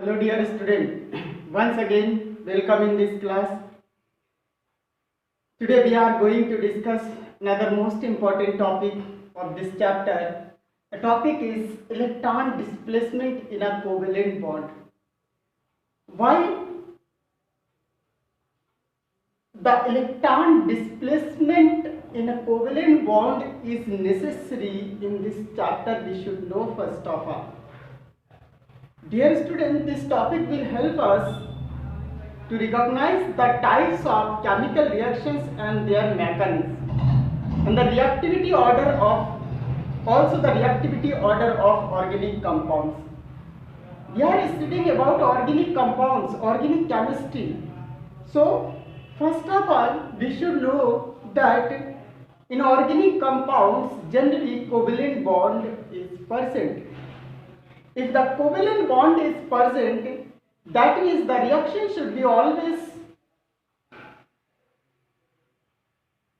Hello dear student, once again welcome in this class. Today we are going to discuss another most important topic of this chapter. The topic is electron displacement in a covalent bond. Why the electron displacement in a covalent bond is necessary in this chapter we should know first of all. Dear students, this topic will help us to recognize the types of chemical reactions and their mechanism and the reactivity order of organic compounds. We are studying about organic compounds, organic chemistry. So first of all we should know that in organic compounds generally covalent bond is present. If the covalent bond is present, that means the reaction should be always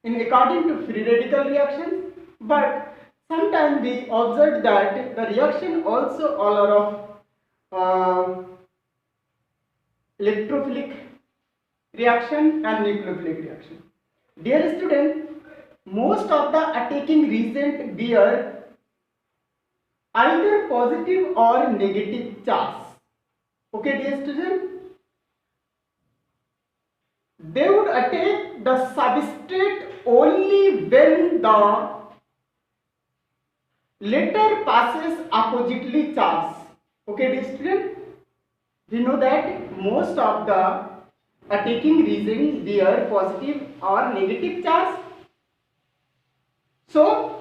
in according to free radical reactions, but sometimes we observe that the reaction also all are of electrophilic reaction and nucleophilic reaction. Dear student, most of the attacking reagent bear either positive or negative charge. Okay, dear student, they would attack the substrate only when the latter passes oppositely charged. Okay, dear student, we know that most of the attacking reagents bear positive or negative charge. So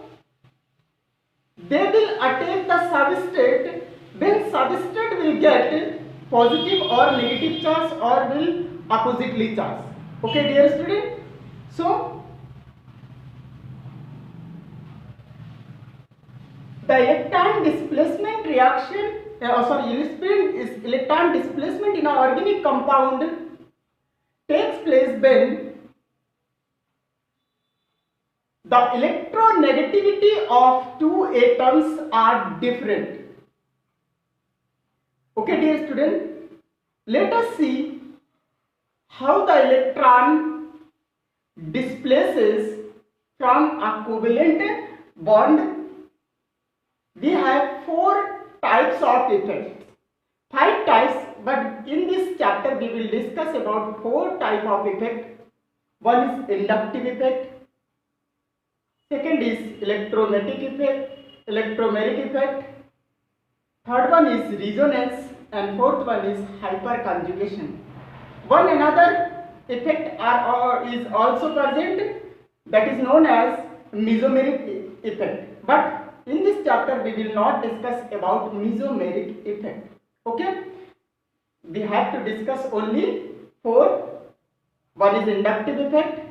they will attack the substrate when substrate will get positive or negative charge or will oppositely charge. Okay, dear student. So the electron displacement reaction, electron displacement in an organic compound takes place when the electronegativity of two atoms are different. Okay, dear student, let us see how the electron displaces from a covalent bond. We have 4 types of effects, 5 types, but in this chapter we will discuss about 4 types of effect. One is inductive effect, second is electrolytic effect, electromeric effect, third one is resonance, and fourth one is hyperconjugation. One another effect is also present, that is known as mesomeric effect, but in this chapter we will not discuss about mesomeric effect. Okay, we have to discuss only 4. One is inductive effect,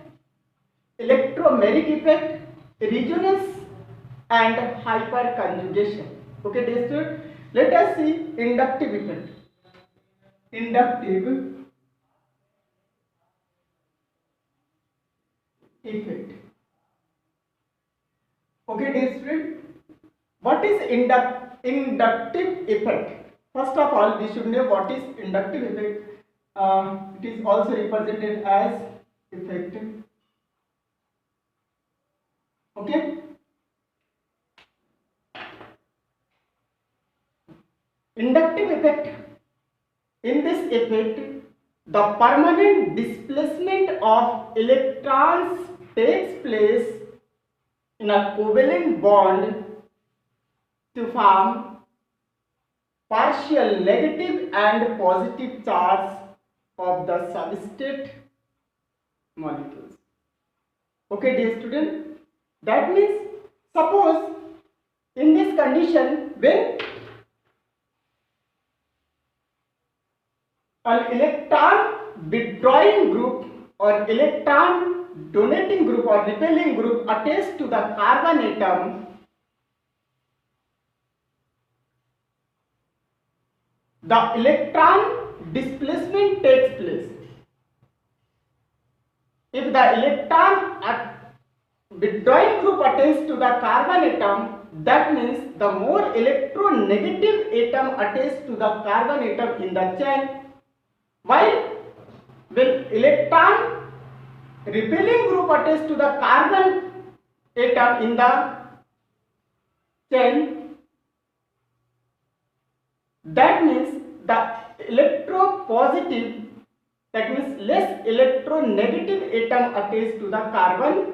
electromeric effect, resonance and hyperconjugation. Okay, dear students, let us see inductive effect. Inductive effect. Okay, dear student, what is inductive effect? First of all, we should know what is inductive effect. It is also represented as effect. Okay. Inductive effect. In this effect, the permanent displacement of electrons takes place in a covalent bond to form partial negative and positive charge of the substrate molecules. Okay, dear student, that means suppose in this condition when an electron withdrawing group or electron donating group or repelling group attached to the carbon atom, the electron displacement takes place. If the electron withdrawing group attached to the carbon atom, that means the more electronegative atom attached to the carbon atom in the chain, while when electron repelling group attached to the carbon atom in the chain, that means the electropositive, that means less electronegative atom attached to the carbon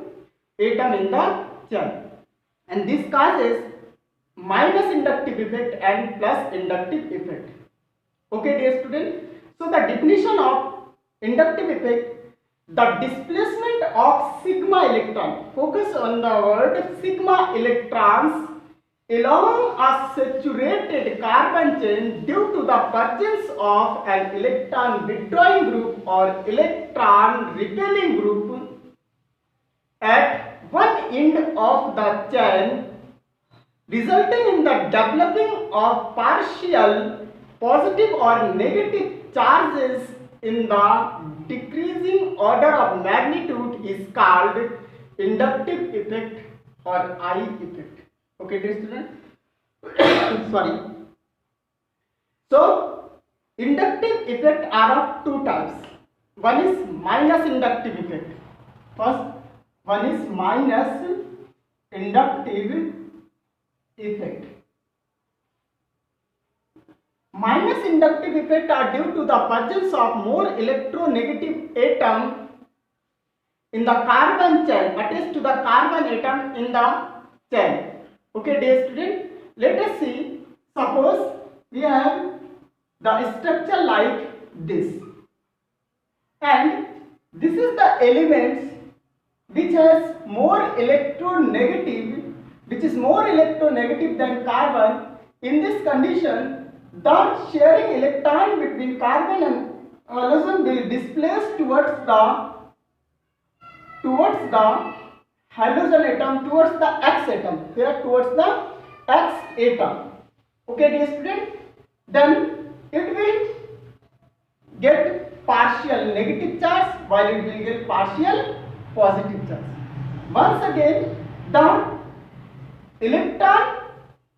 atom in the chain, and this causes minus inductive effect and plus inductive effect. Okay, dear student. So the definition of inductive effect: the displacement of sigma electron. Focus on the word sigma electrons along a saturated carbon chain due to the presence of an electron withdrawing group or electron repelling group at one end of the chain, resulting in the developing of partial positive or negative charges in the decreasing order of magnitude, is called inductive effect or I effect. Okay, dear student. Sorry. So inductive effect are of two types. One is minus inductive effect. First one is minus inductive effect. Minus inductive effect are due to the presence of more electronegative atom in the carbon chain attached to the carbon atom in the chain. Okay, dear student, let us see. Suppose we have the structure like this, and this is the elements which has more electronegative, which is more electronegative than carbon. In this condition, the sharing electron between carbon and halogen will displace towards the halogen atom, towards the X atom, here towards the X atom. Okay, dear student, then it will get partial negative charge while it will get partial positive charge. Once again, the electron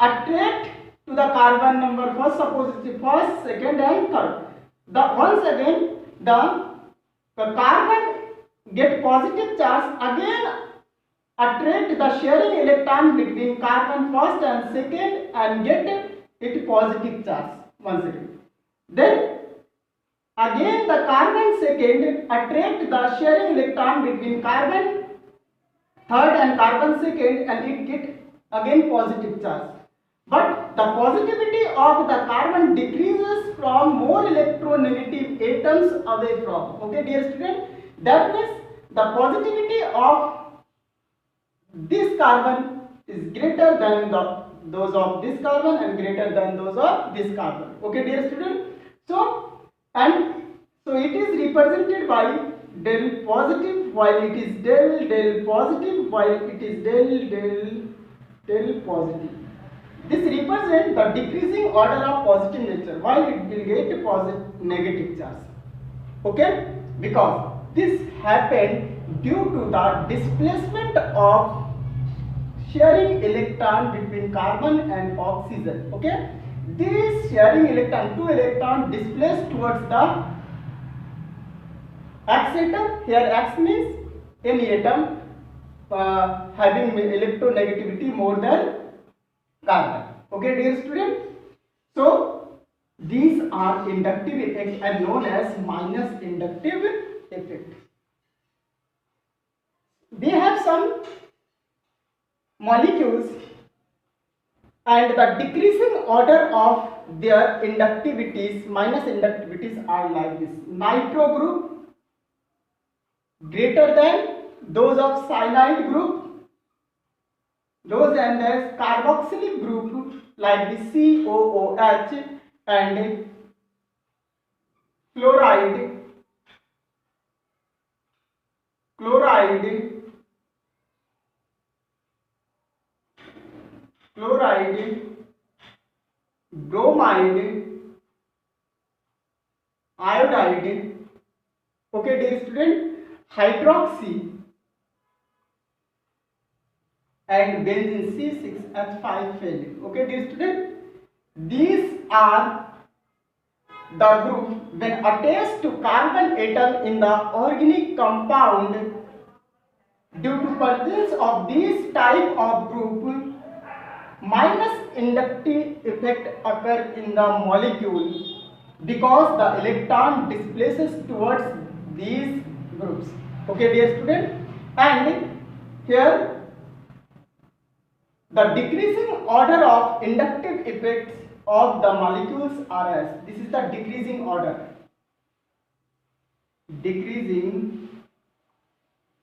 attract to the carbon number first, suppose it is first, second and third. Once again the carbon get positive charge, again attract the sharing electron between carbon first and second and get it positive charge once again. Then again the carbon second attract the sharing electron between carbon third and carbon second and it get again positive charge. But the positivity of the carbon decreases from more electronegative atoms away from. Okay, dear student, that means the positivity of this carbon is greater than those of this carbon and greater than those of this carbon. Okay, dear student. So it is represented by del positive while it is del positive while it is del positive. This represents the decreasing order of positive nature while it will get positive negative charge. Okay, because this happened due to the displacement of sharing electron between carbon and oxygen. Okay, this sharing electron, two electron displaced towards the X atom. Here X means any atom having electronegativity more than carbon. Okay, dear student. So these are inductive effects and known as minus inductive effect. We have some molecules and the decreasing order of their inductivities, minus inductivities, are like this. Nitro group greater than those of cyanide group, those and the carboxylic group like the COOH and chloride, bromide, iodide. Okay, dear student, hydroxy, and benzene C6H5 failing. Okay, dear student, these are the group when attached to carbon atom in the organic compound. Due to presence of this type of group, minus inductive effect occur in the molecule because the electron displaces towards these groups. Okay, dear student, and here the decreasing order of inductive effects of the molecules are as, this is the decreasing order, decreasing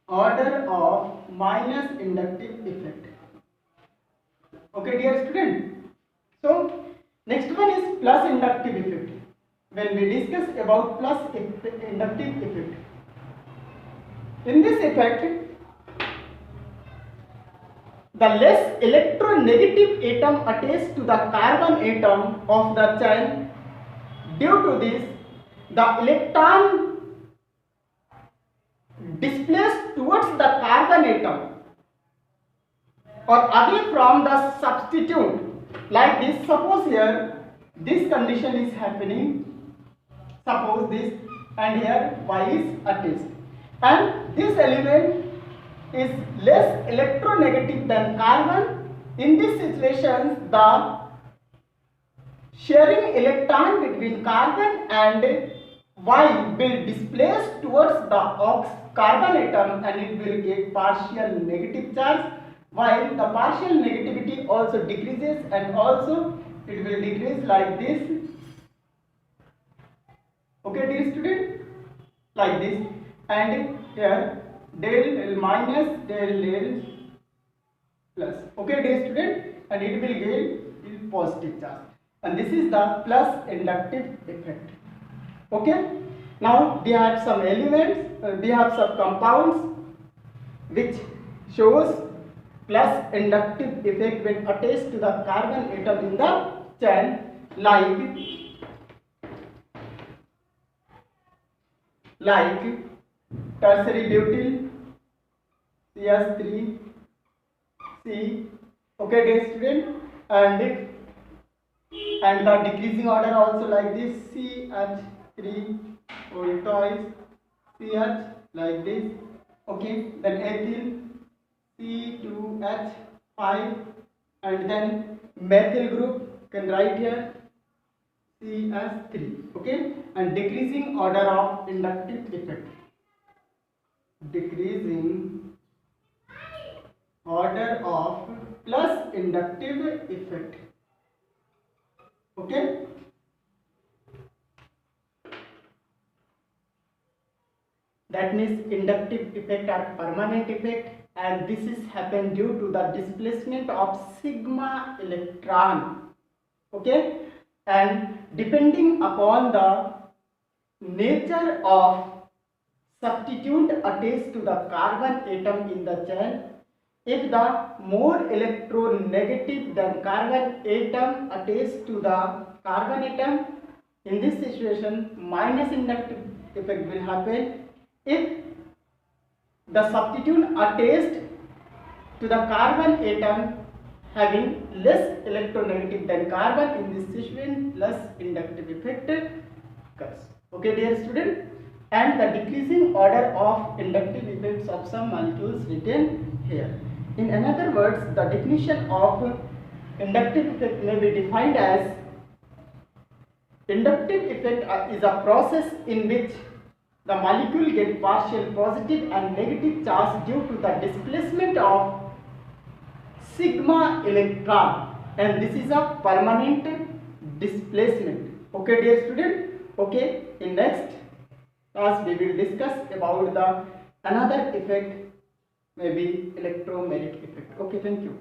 order of minus inductive effect. Okay, dear student, so next one is plus inductive effect. When we discuss about plus inductive effect, in this effect, the less electronegative atom attached to the carbon atom of the chain. Due to this, the electron displaced towards the carbon atom or away from the substituent. Like this, suppose here this condition is happening, suppose this, and here Y is attached, and this element is less electronegative than carbon. In this situation, the sharing electron between carbon and Y will displace towards the carbon atom and it will get partial negative charge, while the partial negativity also decreases and also it will decrease like this. Okay, dear student, like this, and here del L minus del L plus. Okay, dear student, and it will give positive charge, and this is the plus inductive effect. Okay, now we have some elements, we have some compounds which shows plus inductive effect when attached to the carbon atom in the chain, like tertiary butyl CH3 C. Okay, dear student, and the decreasing order also like this, CH3 or twice CH like this. Okay, then ethyl C2H5, and then methyl group can write here CH3. Okay, and decreasing order of inductive effect, decreasing order of plus inductive effect. Okay, that means inductive effect are permanent effect, and this is happen due to the displacement of sigma electron. Okay, and depending upon the nature of substituent attached to the carbon atom in the chain, if the more electronegative than carbon atom attached to the carbon atom, in this situation minus inductive effect will happen. If the substituent attached to the carbon atom having less electronegative than carbon, in this situation plus inductive effect occurs. Okay, dear student, and the decreasing order of inductive effects of some molecules written here. In another words, the definition of inductive effect may be defined as inductive effect is a process in which the molecule gets partial positive and negative charge due to the displacement of sigma electron, and this is a permanent displacement. Okay, dear student. Okay, in next class we will discuss about the another effect, maybe electromagnetic effect. Okay, thank you.